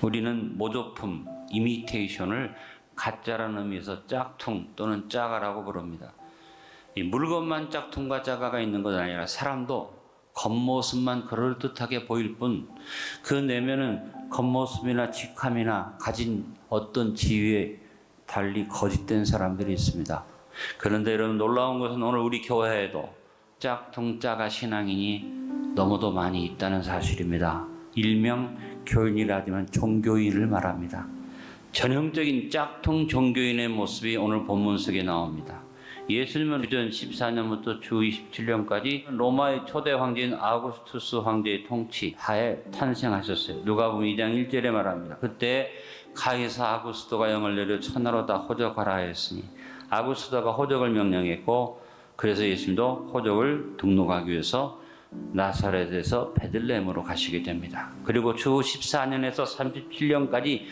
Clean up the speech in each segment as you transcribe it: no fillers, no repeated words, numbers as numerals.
우리는 모조품, 이미테이션을 가짜라는 의미에서 짝퉁 또는 짜가라고 부릅니다. 이 물건만 짝퉁과 짜가가 있는 것은 아니라 사람도 겉모습만 그럴듯하게 보일 뿐 그 내면은 겉모습이나 직함이나 가진 어떤 지위에 달리 거짓된 사람들이 있습니다. 그런데 여러분, 놀라운 것은 오늘 우리 교회에도 짝퉁 짜가 신앙인이 너무도 많이 있다는 사실입니다. 일명 교인이라 하지만 종교인을 말합니다. 전형적인 짝퉁 종교인의 모습이 오늘 본문 속에 나옵니다. 예수님은 주전 14년부터 주 27년까지 로마의 초대 황제인 아우구스투스 황제의 통치 하에 탄생하셨어요. 누가복음 2장 1절에 말합니다. 그때 가이사 아구스토가 영을 내려 천하로 다 호적하라 했으니 아구스토가 호적을 명령했고, 그래서 예수님도 호적을 등록하기 위해서 나사렛에서 베들레헴으로 가시게 됩니다. 그리고 주 14년에서 37년까지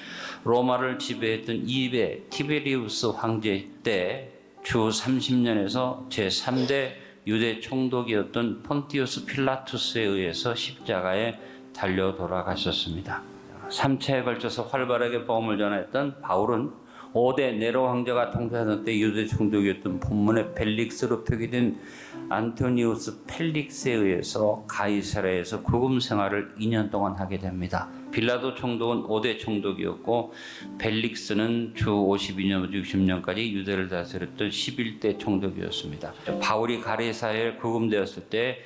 로마를 지배했던 이베 티베리우스 황제 때 주 30년에서 제3대 유대 총독이었던 폰티우스 필라투스에 의해서 십자가에 달려 돌아가셨습니다. 3차에 걸쳐서 활발하게 복음을 전했던 바울은 5대 네로 황제가 통치하던 때 유대 총독이었던 본문의 벨릭스로 표기된 안토니우스 펠릭스에 의해서 가이사랴에서 구금 생활을 2년 동안 하게 됩니다. 빌라도 총독은 5대 총독이었고 벨릭스는 주 52년부터 60년까지 유대를 다스렸던 11대 총독이었습니다. 바울이 가이사랴에 구금되었을 때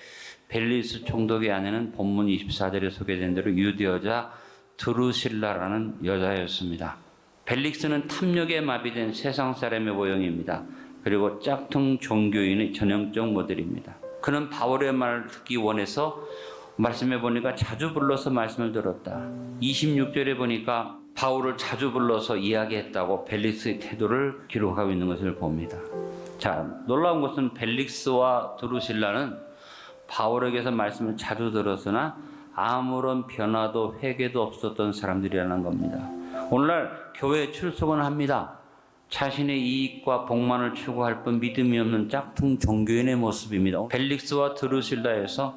벨리스 총독의 아내는 본문 24절에 소개된 대로 유대 여자 드루실라라는 여자였습니다. 벨릭스는 탐욕에 마비된 세상 사람의 모형입니다. 그리고 짝퉁 종교인의 전형적 모델입니다. 그는 바울의 말을 듣기 원해서 말씀해 보니까 자주 불러서 말씀을 들었다. 26절에 보니까 바울을 자주 불러서 이야기했다고 벨릭스의 태도를 기록하고 있는 것을 봅니다. 자, 놀라운 것은 벨릭스와 드루실라는 바울에게서 말씀을 자주 들었으나 아무런 변화도 회개도 없었던 사람들이라는 겁니다. 오늘날 교회에 출석은 합니다. 자신의 이익과 복만을 추구할 뿐 믿음이 없는 짝퉁 종교인의 모습입니다. 벨릭스와 드루실라에서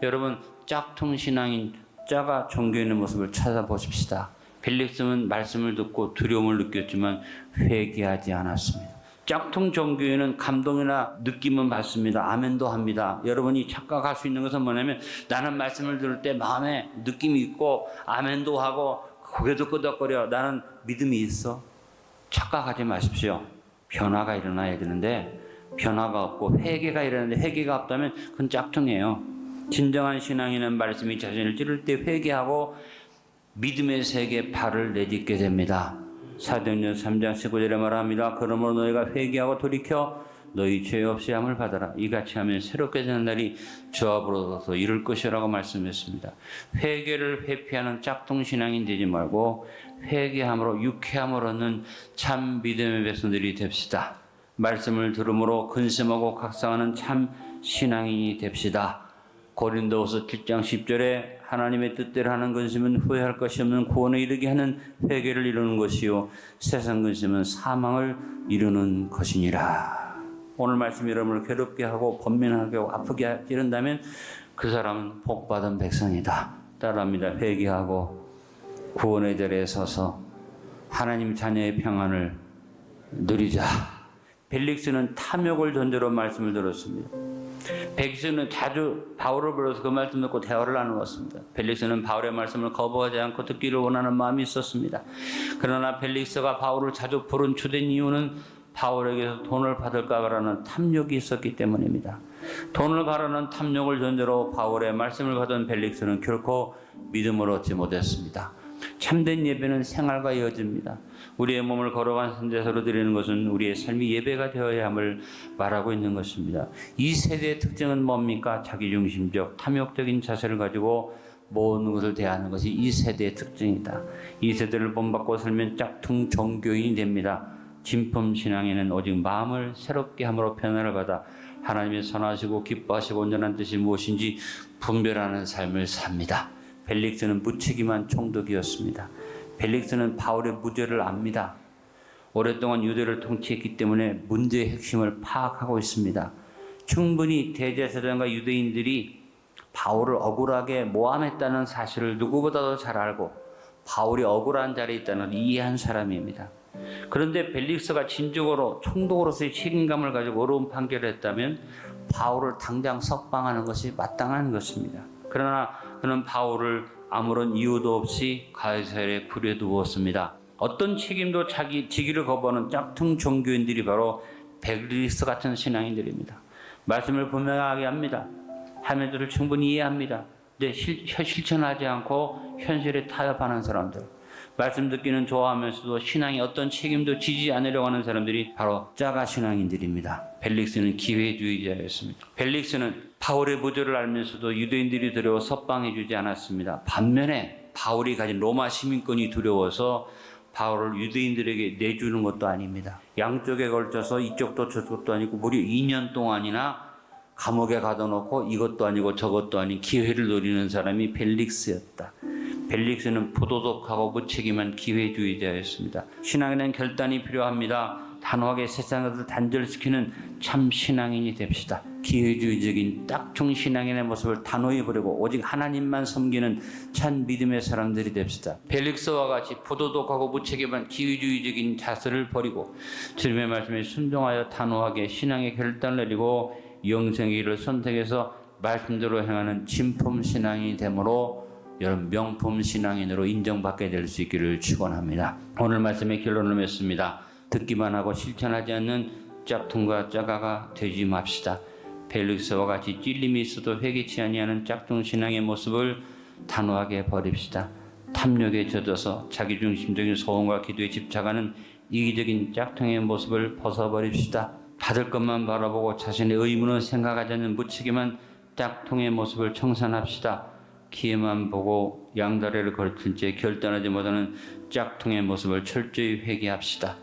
여러분, 짝퉁 신앙인 짜가 종교인의 모습을 찾아보십시다. 벨릭스는 말씀을 듣고 두려움을 느꼈지만 회개하지 않았습니다. 짝퉁 종교인은 감동이나 느낌은 받습니다. 아멘도 합니다. 여러분이 착각할 수 있는 것은 뭐냐면, 나는 말씀을 들을 때 마음에 느낌이 있고 아멘도 하고 고개도 끄덕거려, 나는 믿음이 있어. 착각하지 마십시오. 변화가 일어나야 되는데 변화가 없고 회개가 일어나는데 회개가 없다면 그건 짝퉁이에요. 진정한 신앙인은 말씀이 자신을 찌를 때 회개하고 믿음의 세계에 발을 내딛게 됩니다. 사도행전 3장 19절에 말합니다. 그러므로 너희가 회개하고 돌이켜 너희 죄 없이 함을 받아라. 이같이 하면 새롭게 되는 날이 주 앞으로서 이룰 것이라고 말씀했습니다. 회개를 회피하는 짝퉁 신앙인 되지 말고 회개함으로 유쾌함을 얻는 참 믿음의 백성들이 됩시다. 말씀을 들음으로 근심하고 각성하는 참 신앙인이 됩시다. 고린도후서 7장 10절에 하나님의 뜻대로 하는 근심은 후회할 것이 없는 구원에 이르게 하는 회개를 이루는 것이요 세상 근심은 사망을 이루는 것이니라. 오늘 말씀 여러분을 괴롭게 하고 번민하게 하고 아프게 찌른다면 그 사람은 복받은 백성이다. 따라합니다. 회개하고 구원의 자리에 서서 하나님 자녀의 평안을 누리자. 벨릭스는 탐욕을 전제로 말씀을 들었습니다. 벨릭스는 자주 바울을 불러서 그 말씀 듣고 대화를 나누었습니다. 벨릭스는 바울의 말씀을 거부하지 않고 듣기를 원하는 마음이 있었습니다. 그러나 벨릭스가 바울을 자주 부른 주된 이유는 바울에게서 돈을 받을까 바라는 탐욕이 있었기 때문입니다. 돈을 바라는 탐욕을 전제로 바울의 말씀을 받은 벨릭스는 결코 믿음을 얻지 못했습니다. 참된 예배는 생활과 이어집니다. 우리의 몸을 걸어간 선제사로 드리는 것은 우리의 삶이 예배가 되어야 함을 말하고 있는 것입니다. 이 세대의 특징은 뭡니까? 자기중심적, 탐욕적인 자세를 가지고 모든 것을 대하는 것이 이 세대의 특징이다. 이 세대를 본받고 살면 짝퉁 종교인이 됩니다. 진품 신앙에는 오직 마음을 새롭게 함으로 변화를 받아 하나님의 선하시고 기뻐하시고 온전한 뜻이 무엇인지 분별하는 삶을 삽니다. 벨릭스는 무책임한 총독이었습니다. 벨릭스는 바울의 무죄를 압니다. 오랫동안 유대를 통치했기 때문에 문제의 핵심을 파악하고 있습니다. 충분히 대제사장과 유대인들이 바울을 억울하게 모함했다는 사실을 누구보다도 잘 알고 바울이 억울한 자리에 있다는 걸 이해한 사람입니다. 그런데 벨릭스가 진정으로 총독으로서의 책임감을 가지고 어려운 판결을 했다면 바울을 당장 석방하는 것이 마땅한 것입니다. 그러나 그는 바울을 아무런 이유도 없이 가이사랴에 부려두었습니다. 어떤 책임도 지기를 거부하는 짝퉁 종교인들이 바로 벨릭스 같은 신앙인들입니다. 말씀을 분명하게 합니다. 하나님을 충분히 이해합니다. 근데 실천하지 않고 현실에 타협하는 사람들, 말씀 듣기는 좋아하면서도 신앙에 어떤 책임도 지지 않으려고 하는 사람들이 바로 짜가 신앙인들입니다. 벨릭스는 기회주의자였습니다. 벨릭스는 바울의 무죄를 알면서도 유대인들이 두려워 석방해 주지 않았습니다. 반면에 바울이 가진 로마 시민권이 두려워서 바울을 유대인들에게 내주는 것도 아닙니다. 양쪽에 걸쳐서 이쪽도 저쪽도 아니고 무려 2년 동안이나 감옥에 가둬놓고 이것도 아니고 저것도 아닌 기회를 노리는 사람이 벨릭스였다. 벨릭스는 부도덕하고 무책임한 기회주의자였습니다. 신앙에는 결단이 필요합니다. 단호하게 세상을 단절시키는 참 신앙인이 됩시다. 기회주의적인 딱총 신앙인의 모습을 단호히 버리고 오직 하나님만 섬기는 참 믿음의 사람들이 됩시다. 벨릭스와 같이 부도덕하고 무책임한 기회주의적인 자세를 버리고 주님의 말씀에 순종하여 단호하게 신앙의 결단을 내리고 영생의 길을 선택해서 말씀대로 행하는 진품 신앙이 되므로 여러분 명품 신앙인으로 인정받게 될 수 있기를 축원합니다. 오늘 말씀의 결론을 맺습니다. 듣기만 하고 실천하지 않는 짝퉁과 짜가가 되지 맙시다. 벨릭스와 같이 찔림이 있어도 회개치 아니하는 짝퉁 신앙의 모습을 단호하게 버립시다. 탐욕에 젖어서 자기중심적인 소원과 기도에 집착하는 이기적인 짝퉁의 모습을 벗어버립시다. 받을 것만 바라보고 자신의 의무는 생각하지 않는 무책임한 짝퉁의 모습을 청산합시다. 기회만 보고 양다리를 걸칠 채 결단하지 못하는 짝퉁의 모습을 철저히 회개합시다.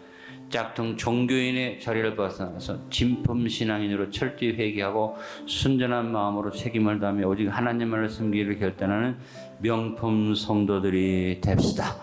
짝퉁 종교인의 자리를 벗어나서 진품 신앙인으로 철저히 회개하고 순전한 마음으로 책임을 다하며 오직 하나님만을 섬기기를 결단하는 명품 성도들이 됩시다.